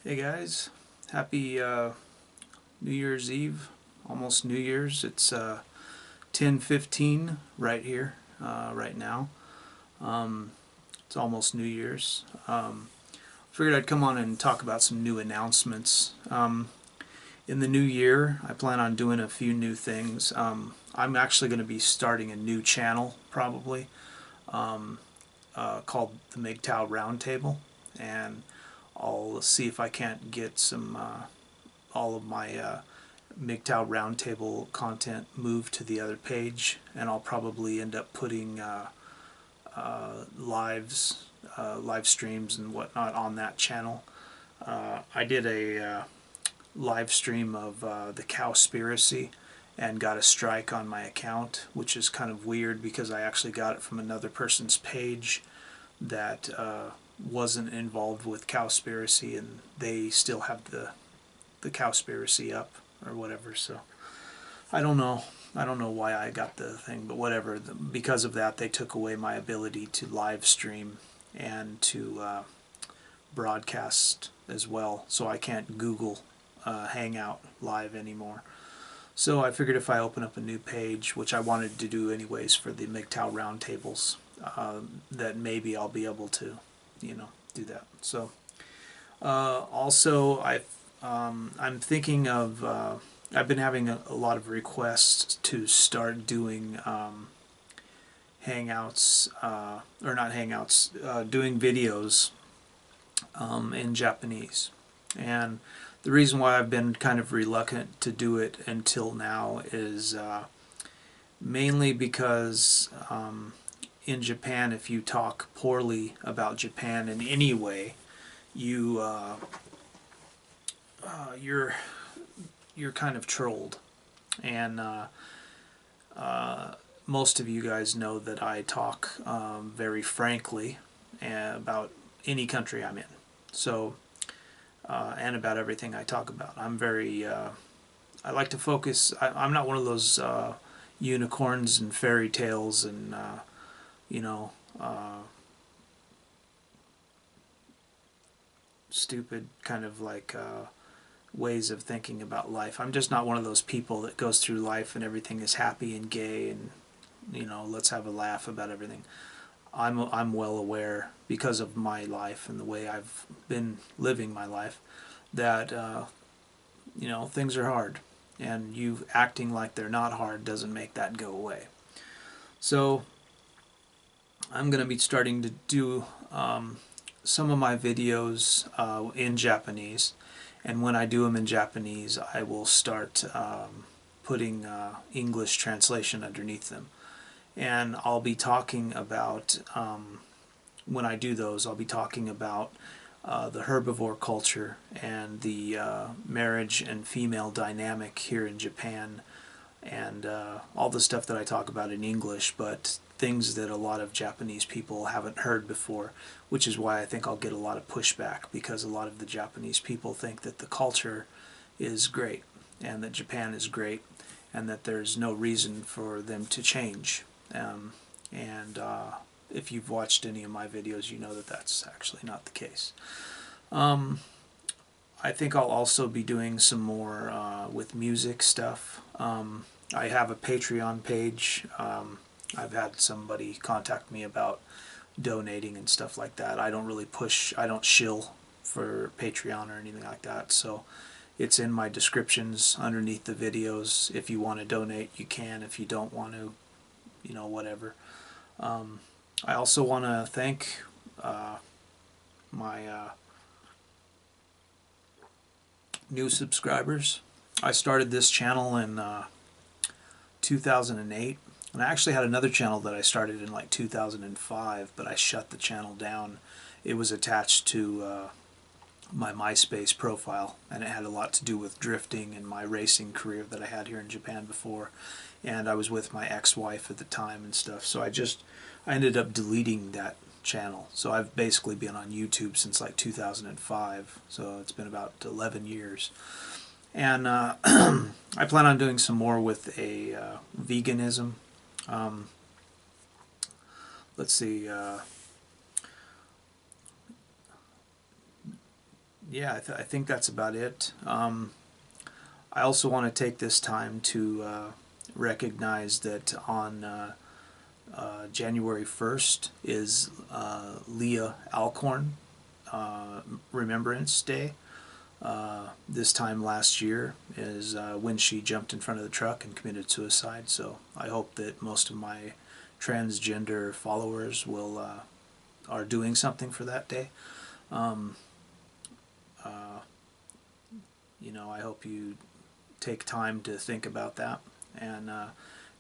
Hey guys, happy New Year's Eve, almost New Year's. It's 10:15 right here, right now. It's almost New Year's. Figured I'd come on and talk about some new announcements. In the new year, I plan on doing a few new things. I'm actually going to be starting a new channel, probably, called the MGTOW Roundtable, and I'll see if I can't get some all of my MGTOW Roundtable content moved to the other page, and I'll probably end up putting live streams and whatnot on that channel. I did a live stream of the Cowspiracy and got a strike on my account, which is kind of weird because I actually got it from another person's page that wasn't involved with Cowspiracy, and they still have the Cowspiracy up or whatever. So I don't know why I got the thing, but whatever. Because of that, they took away my ability to live stream and to broadcast as well, so I can't Google Hangout live anymore. So I figured if I open up a new page, which I wanted to do anyways for the MGTOW roundtables, that maybe I'll be able to, do that. So also I'm thinking of I've been having a lot of requests to start doing hangouts, or not hangouts, doing videos in Japanese. And the reason why I've been kind of reluctant to do it until now is mainly because in Japan, if you talk poorly about Japan in any way, you're kind of trolled. And most of you guys know that I talk very frankly about any country I'm in. So and about everything I talk about. I'm very, I like to focus, I'm not one of those unicorns and fairy tales and, stupid kind of like ways of thinking about life. I'm just not one of those people that goes through life and everything is happy and gay and, let's have a laugh about everything. I'm well aware, because of my life and the way I've been living my life, that things are hard, and you acting like they're not hard doesn't make that go away. So I'm going to be starting to do some of my videos in Japanese, and when I do them in Japanese, I will start putting English translation underneath them. And I'll be talking about, when I do those, I'll be talking about the herbivore culture and the marriage and female dynamic here in Japan, and all the stuff that I talk about in English, but things that a lot of Japanese people haven't heard before, which is why I think I'll get a lot of pushback, because a lot of the Japanese people think that the culture is great and that Japan is great and that there's no reason for them to change. If you've watched any of my videos, you know that that's actually not the case. I think I'll also be doing some more with music stuff. I have a Patreon page. I've had somebody contact me about donating and stuff like that. I don't really push, I don't shill for Patreon or anything like that, so it's in my descriptions underneath the videos. If you want to donate, you can. If you don't want to, whatever. I also want to thank my new subscribers. I started this channel in 2008, and I actually had another channel that I started in like 2005, but I shut the channel down. It was attached to my MySpace profile, and it had a lot to do with drifting and my racing career that I had here in Japan before, and I was with my ex-wife at the time and stuff, so I ended up deleting that channel. So I've basically been on YouTube since like 2005, so it's been about 11 years. And I plan on doing some more with a veganism. Let's see, yeah, I think that's about it. I also want to take this time to recognize that on January 1st is Leah Alcorn Remembrance Day. This time last year is when she jumped in front of the truck and committed suicide. So I hope that most of my transgender followers will are doing something for that day. Um, uh, I hope you take time to think about that and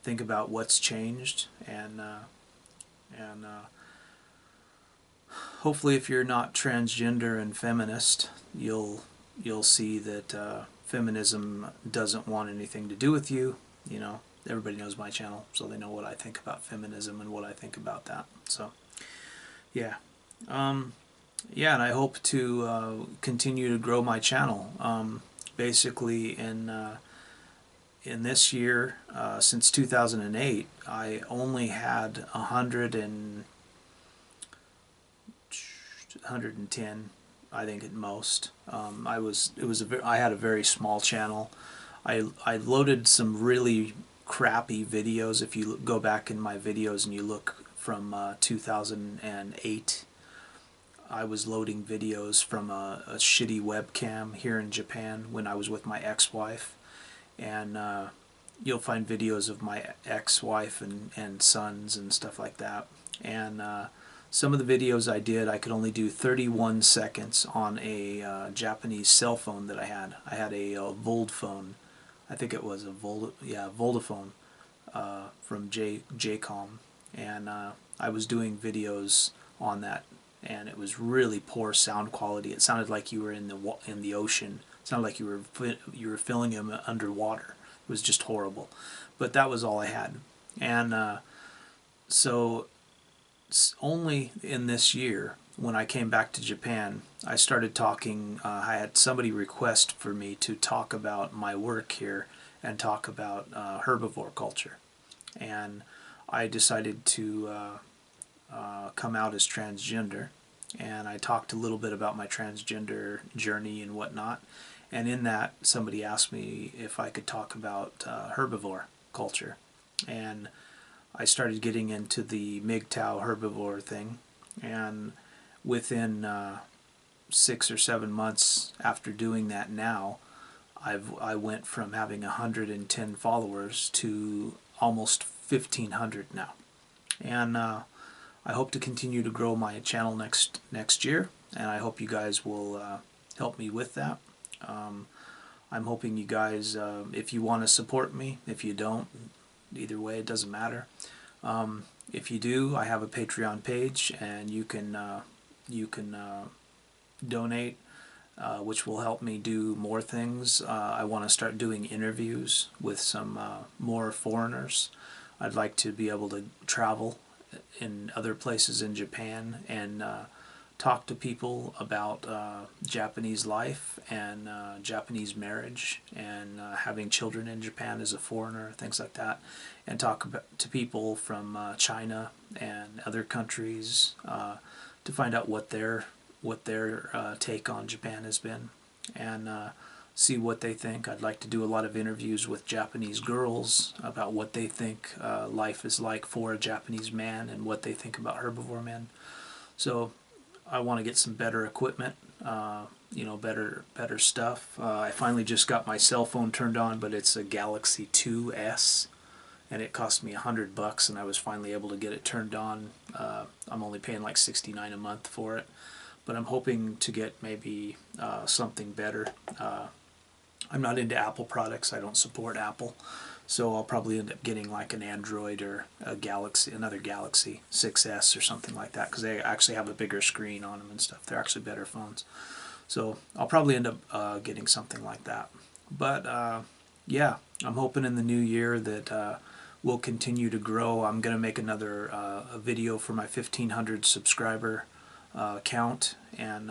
think about what's changed and hopefully if you're not transgender and feminist, you'll see that feminism doesn't want anything to do with you. You know, everybody knows my channel, so they know what I think about feminism and what I think about that. So yeah, um, yeah, and I hope to continue to grow my channel. Basically, in this year, since 2008, I only had 110, I think at most. I had a very small channel. I loaded some really crappy videos. If you go back in my videos and you look from 2008, I was loading videos from a shitty webcam here in Japan when I was with my ex-wife, and you'll find videos of my ex-wife and sons and stuff like that. And some of the videos I did, I could only do 31 seconds on a Japanese cell phone that I had. I had a Voldphone. I think it was a Voldaphone from JCOM, and I was doing videos on that, and it was really poor sound quality. It sounded like you were in the ocean. It sounded like you were filling them underwater. It was just horrible. But that was all I had, and so only in this year, when I came back to Japan, I started talking. I had somebody request for me to talk about my work here and talk about herbivore culture, and I decided to come out as transgender, and I talked a little bit about my transgender journey and whatnot. And in that, somebody asked me if I could talk about herbivore culture, and I started getting into the MGTOW herbivore thing, and within 6 or 7 months after doing that, now I went from having 110 followers to almost 1,500 now, and I hope to continue to grow my channel next year, and I hope you guys will help me with that. I'm hoping you guys, if you want to support me, if you don't, either way, it doesn't matter. If you do, I have a Patreon page, and you can donate, which will help me do more things. I want to start doing interviews with some more foreigners. I'd like to be able to travel in other places in Japan and talk to people about Japanese life and Japanese marriage and having children in Japan as a foreigner, things like that, and talk to people from China and other countries to find out what their take on Japan has been, and see what they think. I'd like to do a lot of interviews with Japanese girls about what they think life is like for a Japanese man and what they think about herbivore men. So I want to get some better equipment, better stuff. I finally just got my cell phone turned on, but it's a Galaxy 2S, and it cost me $100, and I was finally able to get it turned on. I'm only paying like $69 a month for it, but I'm hoping to get maybe something better. I'm not into Apple products. I don't support Apple, so I'll probably end up getting like an Android or another Galaxy 6S or something like that, because they actually have a bigger screen on them and stuff. They're actually better phones. So I'll probably end up getting something like that. But yeah, I'm hoping in the new year that we'll continue to grow. I'm going to make another a video for my 1,500 subscriber count, and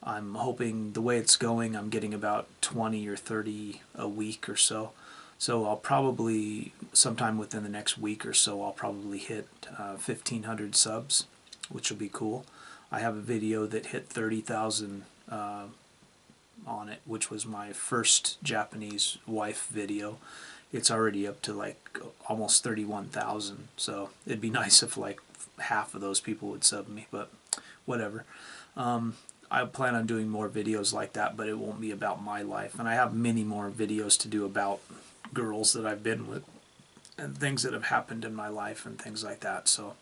I'm hoping the way it's going, I'm getting about 20 or 30 a week or so. So I'll probably, sometime within the next week or so, I'll probably hit 1,500 subs, which will be cool. I have a video that hit 30,000 on it, which was my first Japanese wife video. It's already up to like almost 31,000, so it'd be nice if like half of those people would sub me, but whatever. I plan on doing more videos like that, but it won't be about my life, and I have many more videos to do about girls that I've been with and things that have happened in my life and things like that. So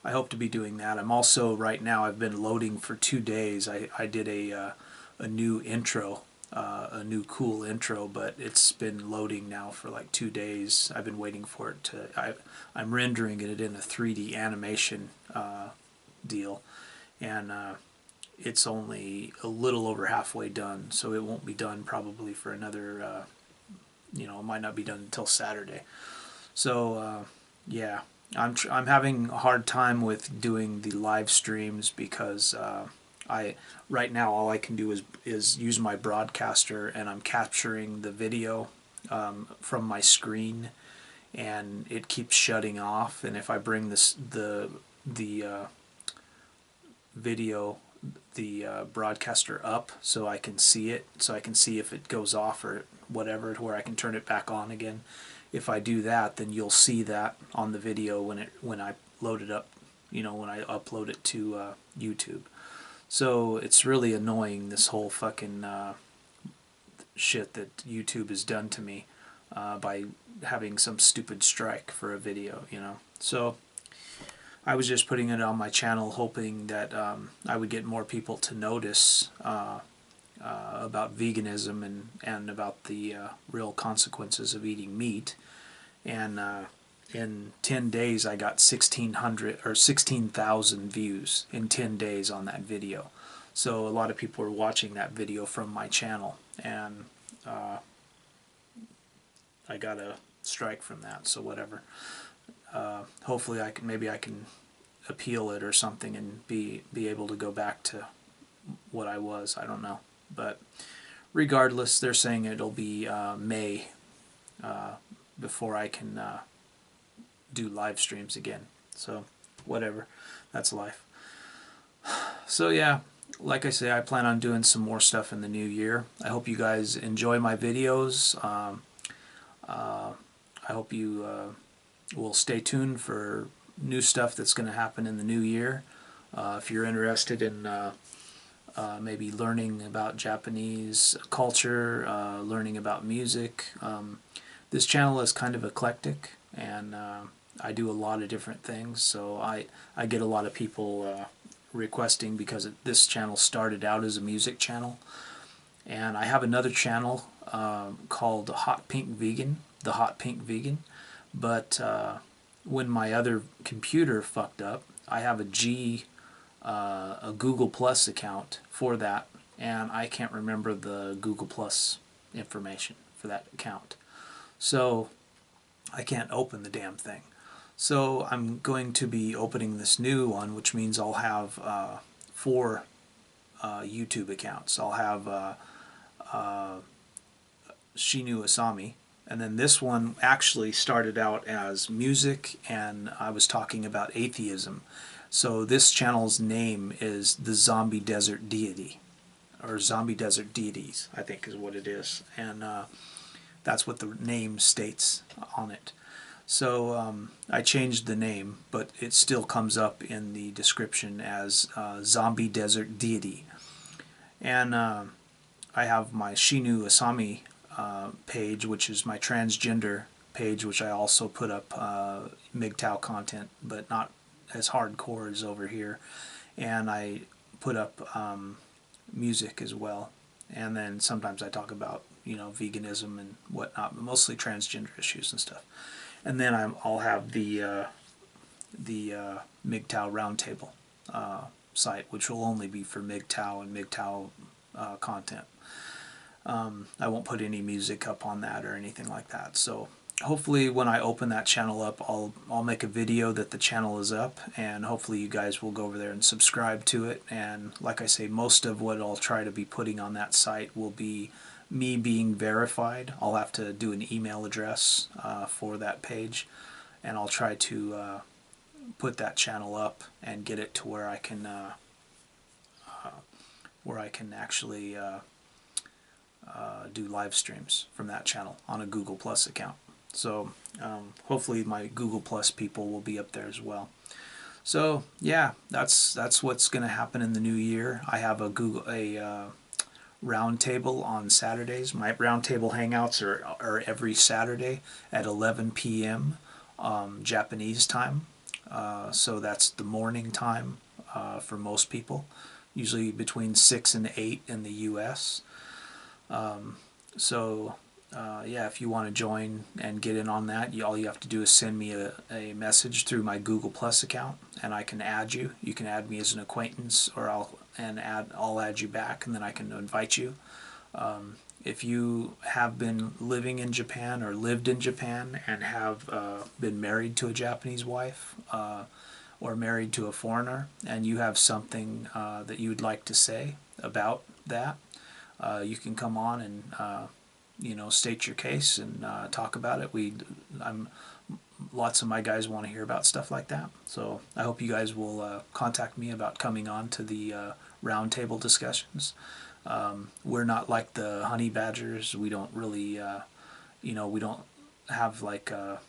I hope to be doing that. I'm also, right now, I've been loading for 2 days. I did a new intro, a new cool intro, but it's been loading now for like 2 days. I've been waiting for it to, I'm rendering it in a 3D animation deal, and it's only a little over halfway done, so it won't be done probably for another, it might not be done until Saturday. So yeah, I'm having a hard time with doing the live streams because I right now all I can do is use my broadcaster, and I'm capturing the video from my screen, and it keeps shutting off. And if I bring the video, the broadcaster up so I can see it, so I can see if it goes off or whatever, to where I can turn it back on again. If I do that, then you'll see that on the video when I load it up, when I upload it to YouTube. So it's really annoying, this whole fucking shit that YouTube has done to me by having some stupid strike for a video, So I was just putting it on my channel hoping that I would get more people to notice about veganism and about the real consequences of eating meat. And in 10 days I got 1,600 or 16,000 views in 10 days on that video. So a lot of people are watching that video from my channel, and I got a strike from that, so whatever. Hopefully maybe I can appeal it or something and be able to go back to what I was. I don't know, but regardless, they're saying it'll be May before I can do live streams again. So whatever, that's life. So yeah, like I say, I plan on doing some more stuff in the new year. I hope you guys enjoy my videos. I hope you will stay tuned for new stuff that's going to happen in the new year. If you're interested in maybe learning about Japanese culture, learning about music, this channel is kind of eclectic, and I do a lot of different things, so I get a lot of people requesting, because this channel started out as a music channel. And I have another channel called The Hot Pink Vegan, but when my other computer fucked up, I have a Google Plus account for that, and I can't remember the Google Plus information for that account, so I can't open the damn thing. So I'm going to be opening this new one, which means I'll have 4 YouTube accounts. I'll have Shi-Nu, and then this one actually started out as music, and I was talking about atheism. So this channel's name is the Zombie Desert Deity, or Zombie Desert Deities, I think is what it is, and that's what the name states on it. So I changed the name, but it still comes up in the description as Zombie Desert Deity. And I have my Shi-Nu page, which is my transgender page, which I also put up MGTOW content, but not as hardcore as over here. And I put up music as well. And then sometimes I talk about, veganism and whatnot, but mostly transgender issues and stuff. And then I'll have the MGTOW Roundtable site, which will only be for MGTOW and MGTOW content. I won't put any music up on that or anything like that. So hopefully when I open that channel up, I'll make a video that the channel is up, and hopefully you guys will go over there and subscribe to it. And like I say, most of what I'll try to be putting on that site will be me being verified. I'll have to do an email address for that page, and I'll try to put that channel up and get it to where I can where I can actually do live streams from that channel on a Google Plus account. So hopefully my Google Plus people will be up there as well. So yeah, that's what's going to happen in the new year. I have a roundtable on Saturdays. My roundtable hangouts are every Saturday at 11 p.m. Japanese time. So that's the morning time for most people, usually between 6 and 8 in the U.S. Yeah, if you want to join and get in on that, all you have to do is send me a message through my Google Plus account, and I can add you. You can add me as an acquaintance, or I'll add you back, and then I can invite you. If you have been living in Japan or lived in Japan and have been married to a Japanese wife or married to a foreigner, and you have something that you would like to say about that, you can come on and state your case and talk about it. Lots of my guys want to hear about stuff like that, so I hope you guys will contact me about coming on to the roundtable discussions. We're not like the honey badgers. We don't really, we don't have like a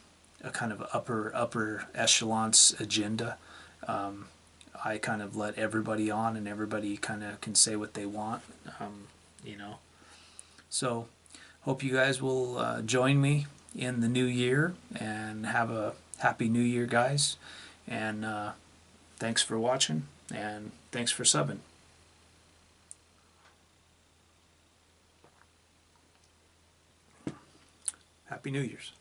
kind of upper echelons agenda. I kind of let everybody on, and everybody kind of can say what they want, you know. So hope you guys will join me in the new year, and have a happy new year, guys. And thanks for watching, and thanks for subbing. Happy New Year's.